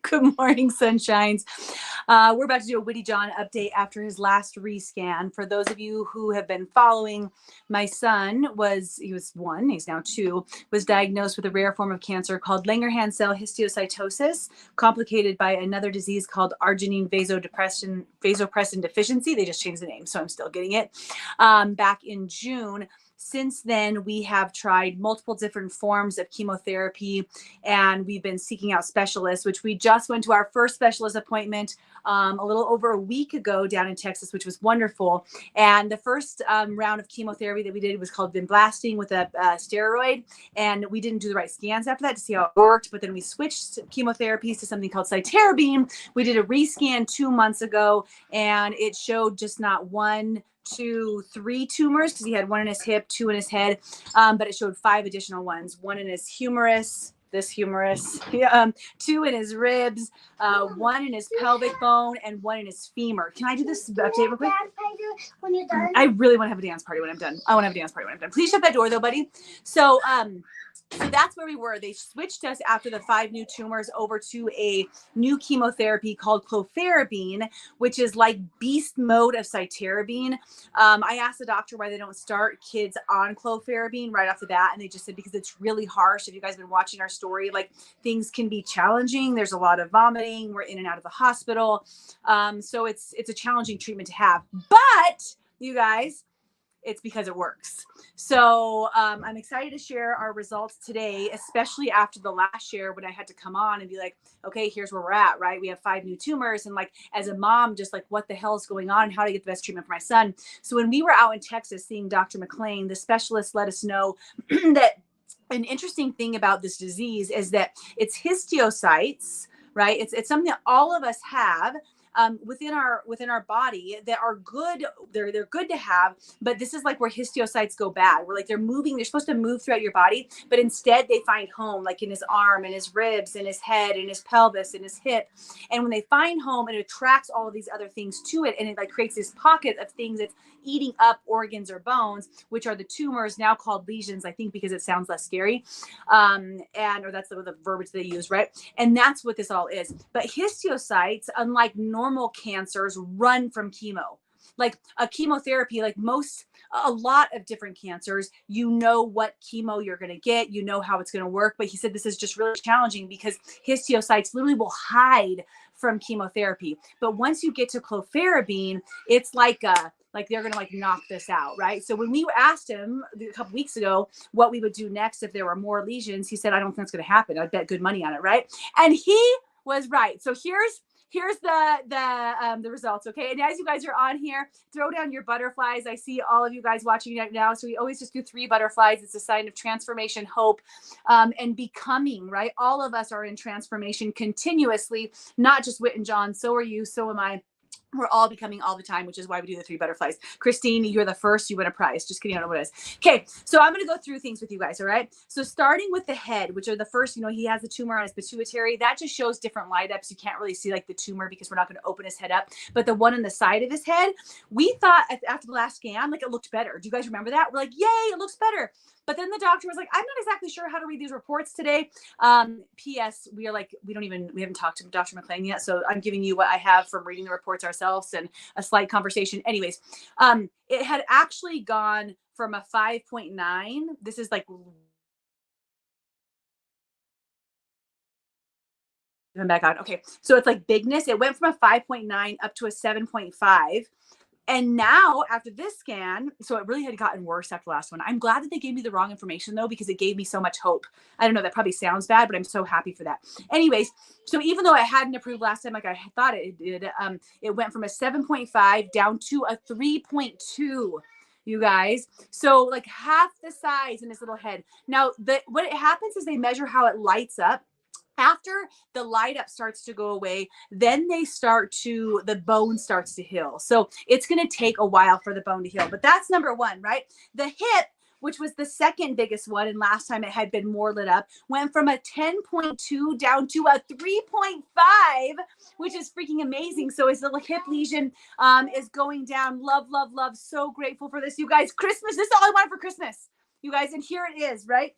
Good morning, sunshines. We're about to do a Witty John update after his last rescan. For those of you who have been following, my son he was 1, he's now 2, was diagnosed with a rare form of cancer called Langerhans cell histiocytosis, complicated by another disease called arginine vasopressin deficiency. They just changed the name, so I'm still getting it. Back in June. Since then, we have tried multiple different forms of chemotherapy, and we've been seeking out specialists, which we just went to our first specialist appointment a little over a week ago down in Texas, which was wonderful. And the first round of chemotherapy that we did was called vinblastine with a steroid. And we didn't do the right scans after that to see how it worked. But then we switched chemotherapies to something called Clofarabine. We did a rescan 2 months ago, and it showed just not 1, 2, 3 tumors, because he had 1 in his hip, 2 in his head, but it showed 5 additional ones: 1 in his humerus, 2 in his ribs, 1 in his pelvic bone, and 1 in his femur. Can I do this update real quick? When you're done. I really want to have a dance party when I'm done. I want to have a dance party when I'm done. Please shut that door though, buddy. So that's where we were. They switched us after the 5 new tumors over to a new chemotherapy called Clofarabine, which is like beast mode of Cytarabine. I asked the doctor why they don't start kids on Clofarabine right off the bat, and they just said because it's really harsh. If you guys have been watching our story, like, things can be challenging. There's a lot of vomiting. We're in and out of the hospital. So it's a challenging treatment to have. But you guys, it's because it works. So I'm excited to share our results today, especially after the last year when I had to come on and be like, okay, here's where we're at, right? We have 5 new tumors. And like, as a mom, just like, what the hell is going on and how to get the best treatment for my son. So when we were out in Texas seeing Dr. McLean, the specialist let us know that an interesting thing about this disease is that it's histiocytes, right? It's something that all of us have within our body that are good. They're good to have, but this is like where histiocytes go bad. We're like, they're supposed to move throughout your body, but instead they find home, like in his arm, in his ribs, in his head, in his pelvis, in his hip. And when they find home, it attracts all of these other things to it, and it like creates this pocket of things that's eating up organs or bones, which are the tumors, now called lesions, I think, because it sounds less scary. Or that's the verbiage they use, right? And that's what this all is. But histiocytes, unlike normal cancers, run from chemo. Like a chemotherapy, a lot of different cancers, you know what chemo you're going to get, you know how it's going to work. But he said this is just really challenging because histiocytes literally will hide from chemotherapy. But once you get to Clofarabine, it's like they're going to like knock this out, right? So when we asked him a couple weeks ago what we would do next if there were more lesions, he said, I don't think that's going to happen. I bet good money on it, right? And he was right. So here's the results, okay? And as you guys are on here, throw down your butterflies. I see all of you guys watching right now. So we always just do 3 butterflies. It's a sign of transformation, hope, and becoming, right? All of us are in transformation continuously, not just Whitten John. So are you. So am I. We're all becoming all the time, which is why we do the 3 butterflies. Christine, you're the first. You win a prize. Just kidding. I don't know what it is. Okay, so I'm going to go through things with you guys, all right? So starting with the head, which are the first, he has a tumor on his pituitary. That just shows different light ups. You can't really see like the tumor because we're not going to open his head up. But the one on the side of his head, we thought after the last scan, like, it looked better. Do you guys remember that? We're like, yay, it looks better. But then the doctor was like, I'm not exactly sure how to read these reports today. P.S. We haven't talked to Dr. McLean yet. So I'm giving you what I have from reading the reports ourselves and a slight conversation. Anyways, it had actually gone from a 5.9. This is like back on. Okay. So it's like bigness. It went from a 5.9 up to a 7.5. And now after this scan, so it really had gotten worse after the last one. I'm glad that they gave me the wrong information though, because it gave me so much hope. I don't know, that probably sounds bad, but I'm so happy for that. Anyways, so even though it hadn't approved last time, like I thought it did, it went from a 7.5 down to a 3.2. You guys, so like half the size in this little head. Now, what happens is they measure how it lights up. After the light up starts to go away, then the bone starts to heal. So it's going to take a while for the bone to heal, but that's number 1, right? The hip, which was the second biggest one, and last time it had been more lit up, went from a 10.2 down to a 3.5, which is freaking amazing. So his little hip lesion is going down. Love, love, love. So grateful for this, you guys. Christmas, this is all I wanted for Christmas. you guys. And here it is, right?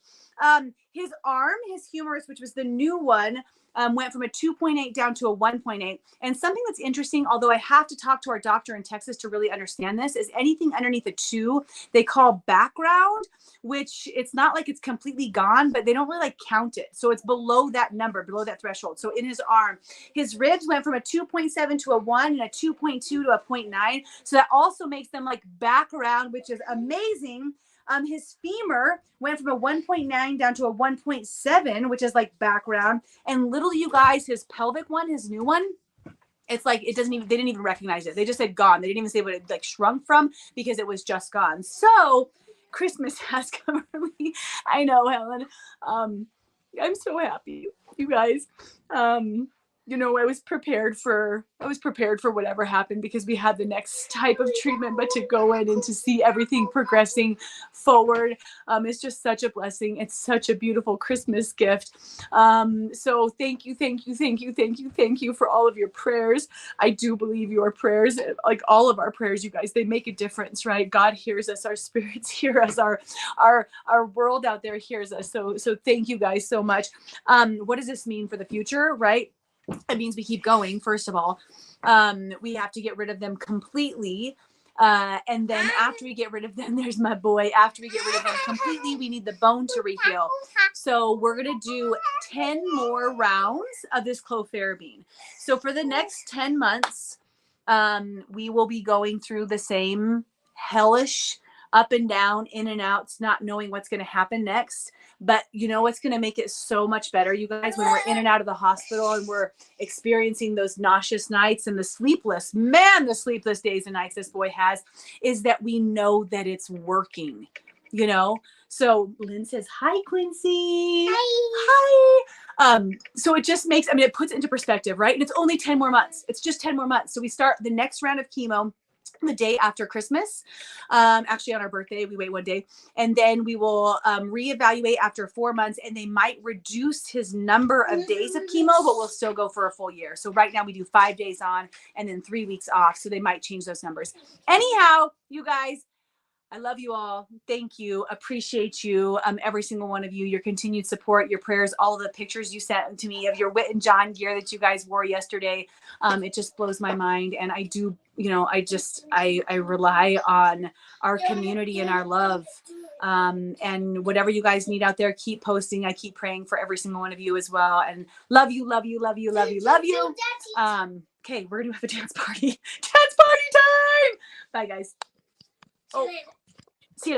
His arm, his humerus, which was the new one, went from a 2.8 down to a 1.8. And something that's interesting, although I have to talk to our doctor in Texas to really understand this, is anything underneath a 2, they call background, which it's not like it's completely gone, but they don't really like count it. So it's below that number, below that threshold. So in his arm, his ribs went from a 2.7 to a 1 and a 2.2 to a 0.9. So that also makes them like background, which is amazing. His femur went from a 1.9 down to a 1.7, which is like background. And little you guys, his pelvic one, his new one, it's like it doesn't even, they didn't even recognize it. They just said gone. They didn't even say what it like shrunk from because it was just gone. So Christmas has come early. I know, Helen. I'm so happy, you guys. You know, I was prepared for whatever happened because we had the next type of treatment, but to go in and to see everything progressing forward, it's just such a blessing. It's such a beautiful Christmas gift. So thank you for all of your prayers. I do believe your prayers, like all of our prayers, you guys, they make a difference, right? God hears us, our spirits hear us, our world out there hears us. So thank you guys so much. What does this mean for the future, right? It means we keep going. First of all, we have to get rid of them completely. And then after we get rid of them, there's my boy. After we get rid of them completely, we need the bone to reheal. So we're going to do 10 more rounds of this clofarabine. So for the next 10 months, we will be going through the same hellish up and down, in and outs, not knowing what's going to happen next. But you know what's going to make it so much better, you guys, when we're in and out of the hospital and we're experiencing those nauseous nights and the sleepless days and nights this boy has, is that we know that it's working, you know? So Lynn says, hi, Quincy. Hi. So it just makes, I mean, it puts it into perspective, right? And it's only 10 more months. It's just 10 more months. So we start the next round of chemo the day after Christmas. Actually on our birthday, we wait one day, and then we will reevaluate after 4 months, and they might reduce his number of days of chemo, but we'll still go for a full year. So right now we do 5 days on and then 3 weeks off. So they might change those numbers. Anyhow, you guys, I love you all. Thank you. Appreciate you. Every single one of you, your continued support, your prayers, all of the pictures you sent to me of your Whitten John gear that you guys wore yesterday. It just blows my mind. And I do, you know, I rely on our community and our love. And whatever you guys need out there, keep posting. I keep praying for every single one of you as well. And love you, love you, love you, love you, love you. Okay, we're going to have a dance party. Dance party time. Bye, guys. Oh.